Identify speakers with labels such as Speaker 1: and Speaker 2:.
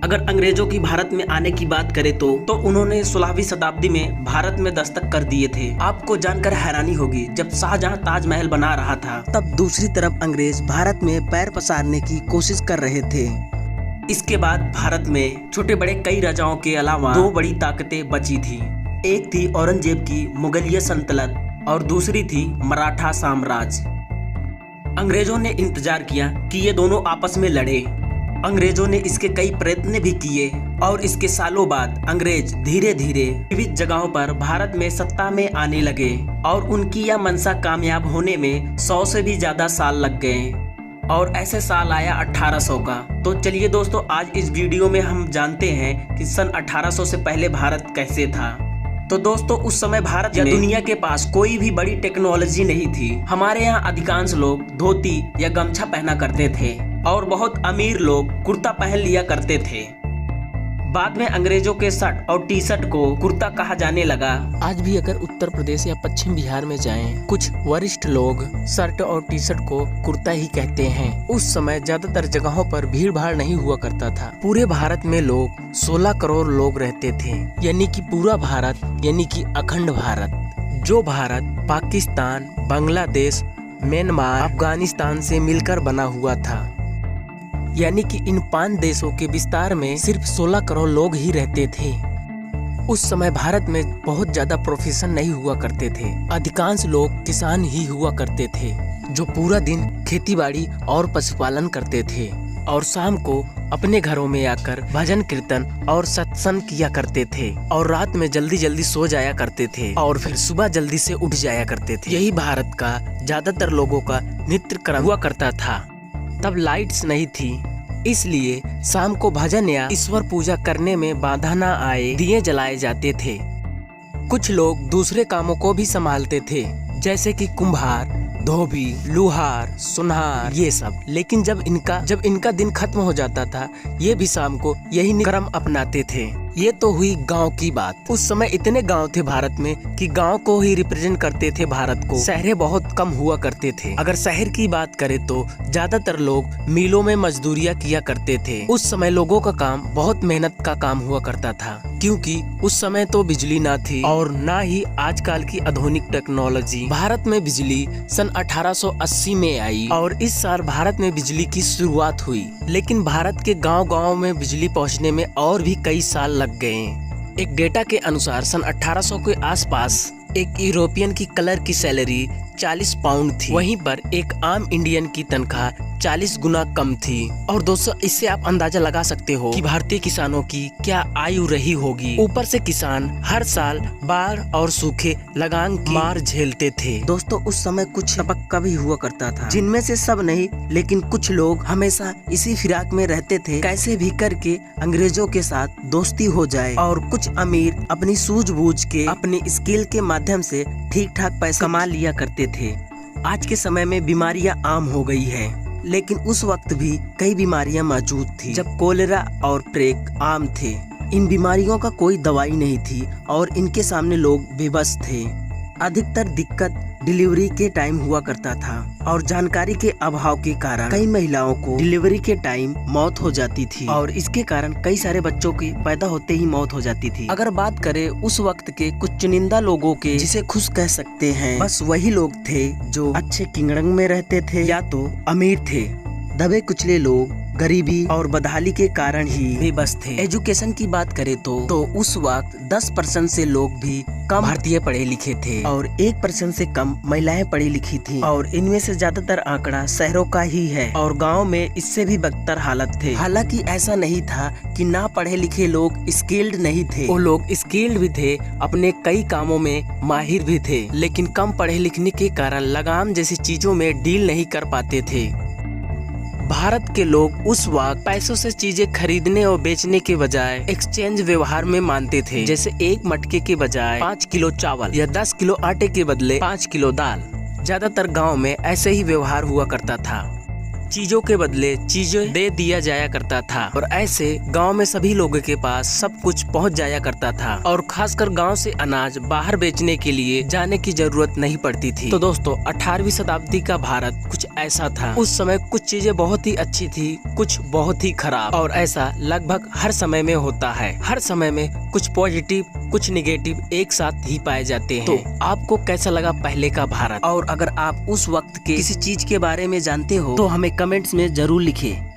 Speaker 1: अगर अंग्रेजों की भारत में आने की बात करें तो उन्होंने 16वीं शताब्दी में भारत में दस्तक कर दिए थे। आपको जानकर हैरानी होगी, जब शाहजहां ताजमहल बना रहा था तब दूसरी तरफ अंग्रेज भारत में पैर पसारने की कोशिश कर रहे थे। इसके बाद भारत में छोटे बड़े कई राजाओं के अलावा दो बड़ी ताकतें बची थी। एक थी औरंगजेब की मुगलिया सल्तनत और दूसरी थी मराठा साम्राज्य। अंग्रेजों ने इंतजार किया कि ये दोनों आपस में लड़े। अंग्रेजों ने इसके कई प्रयत्न भी किए और इसके सालों बाद अंग्रेज धीरे धीरे विविध जगहों पर भारत में सत्ता में आने लगे और उनकी यह मंशा कामयाब होने में 100 से भी ज्यादा साल लग गए और ऐसे साल आया 1800 का। तो चलिए दोस्तों, आज इस वीडियो में हम जानते हैं कि सन 1800 से पहले भारत कैसे था। तो दोस्तों, उस समय भारत या दुनिया के पास कोई भी बड़ी टेक्नोलॉजी नहीं थी। हमारे यहाँ अधिकांश लोग धोती या गमछा पहना करते थे और बहुत अमीर लोग कुर्ता पहन लिया करते थे। बाद में अंग्रेजों के शर्ट और टी शर्ट को कुर्ता कहा जाने लगा। आज भी अगर उत्तर प्रदेश या पश्चिम बिहार में जाएं, कुछ वरिष्ठ लोग शर्ट और टी शर्ट को कुर्ता ही कहते हैं। उस समय ज्यादातर जगहों पर भीड़ भाड़ नहीं हुआ करता था। पूरे भारत में लोग 16 करोड़ लोग रहते थे, यानी कि पूरा भारत, यानी कि अखंड भारत। जो भारत पाकिस्तान, बांग्लादेश, म्यांमार, अफगानिस्तान से मिलकर बना हुआ था, यानी कि इन 5 देशों के विस्तार में सिर्फ 16 करोड़ लोग ही रहते थे। उस समय भारत में बहुत ज्यादा प्रोफेशन नहीं हुआ करते थे। अधिकांश लोग किसान ही हुआ करते थे, जो पूरा दिन खेतीबाड़ी और पशुपालन करते थे और शाम को अपने घरों में आकर भजन कीर्तन और सत्संग किया करते थे और रात में जल्दी जल्दी सो जाया करते थे और फिर सुबह जल्दी से उठ जाया करते थे। यही भारत का ज्यादातर लोगों का नित्य क्रम हुआ करता था। तब लाइट्स नहीं थी, इसलिए शाम को भजन या ईश्वर पूजा करने में बाधा न आए दिए जलाए जाते थे। कुछ लोग दूसरे कामों को भी संभालते थे, जैसे कि कुम्हार, धोबी, लुहार, सुनहार, ये सब। लेकिन जब इनका दिन खत्म हो जाता था, ये भी शाम को यही क्रम अपनाते थे। ये तो हुई गांव की बात। उस समय इतने गांव थे भारत में कि गांव को ही रिप्रेजेंट करते थे भारत को। शहरें बहुत कम हुआ करते थे। अगर शहर की बात करें तो ज्यादातर लोग मिलों में मजदूरियां किया करते थे। उस समय लोगों का काम बहुत मेहनत का काम हुआ करता था, क्योंकि उस समय तो बिजली ना थी और ना ही आजकल की आधुनिक टेक्नोलॉजी। भारत में बिजली सन 1880 में आई और इस साल भारत में बिजली की शुरुआत हुई। लेकिन भारत के गांव-गांव में बिजली पहुंचने में और भी कई साल लग गए। एक डेटा के अनुसार सन 1800 के आसपास एक यूरोपियन की कलर की सैलरी 40 पाउंड थी, वहीं पर एक आम इंडियन की तनख्वाह 40 गुना कम थी। और दोस्तों, इससे आप अंदाजा लगा सकते हो कि भारतीय किसानों की क्या आयु रही होगी। ऊपर से किसान हर साल बाढ़ और सूखे लगान की मार झेलते थे। दोस्तों, उस समय कुछ तबक्का भी हुआ करता था, जिनमें से सब नहीं, लेकिन कुछ लोग हमेशा इसी फिराक में रहते थे, कैसे भी करके अंग्रेजों के साथ दोस्ती हो जाए। और कुछ अमीर अपनी सूझबूझ के, अपनी स्किल के माध्यम से ठीक ठाक पैसा कमा लिया करते थे। आज के समय में बीमारियां आम हो गई है, लेकिन उस वक्त भी कई बीमारियां मौजूद थी, जब कोलेरा और प्लेग आम थे। इन बीमारियों का कोई दवाई नहीं थी और इनके सामने लोग बेबस थे। अधिकतर दिक्कत डिलीवरी के टाइम हुआ करता था और जानकारी के अभाव के कारण कई महिलाओं को डिलीवरी के टाइम मौत हो जाती थी और इसके कारण कई सारे बच्चों की पैदा होते ही मौत हो जाती थी। अगर बात करें उस वक्त के कुछ चुनिंदा लोगों के, जिसे खुश कह सकते हैं, बस वही लोग थे जो अच्छे किंगडम में रहते थे या तो अमीर थे। दबे कुचले लोग गरीबी और बदहाली के कारण ही बेबस थे। एजुकेशन की बात करें तो उस वक्त 10% से लोग भी कम भारतीय पढ़े लिखे थे और 1% से कम महिलाएं पढ़ी लिखी थी और इनमें से ज्यादातर आंकड़ा शहरों का ही है और गांव में इससे भी बदतर हालत थे। हालांकि ऐसा नहीं था कि ना पढ़े लिखे लोग स्किल्ड नहीं थे, वो लोग स्किल्ड भी थे, अपने कई कामों में माहिर भी थे, लेकिन कम पढ़े लिखने के कारण लगाम जैसी चीजों में डील नहीं कर पाते थे। भारत के लोग उस वक्त पैसों से चीजें खरीदने और बेचने के बजाय एक्सचेंज व्यवहार में मानते थे, जैसे एक मटके के बजाय 5 किलो चावल या 10 किलो आटे के बदले 5 किलो दाल। ज्यादातर गांव में ऐसे ही व्यवहार हुआ करता था। चीजों के बदले चीजें दे दिया जाया करता था और ऐसे गांव में सभी लोगों के पास सब कुछ पहुंच जाया करता था और खासकर गांव से अनाज बाहर बेचने के लिए जाने की जरूरत नहीं पड़ती थी। तो दोस्तों 18वीं शताब्दी का भारत कुछ ऐसा था। उस समय कुछ चीजें बहुत ही अच्छी थी, कुछ बहुत ही खराब, और ऐसा लगभग हर समय में होता है। हर समय में कुछ पॉजिटिव कुछ निगेटिव एक साथ ही पाए जाते हैं। तो आपको कैसा लगा पहले का भारत, और अगर आप उस वक्त के किसी चीज के बारे में जानते हो तो हमें कमेंट्स में जरूर लिखें।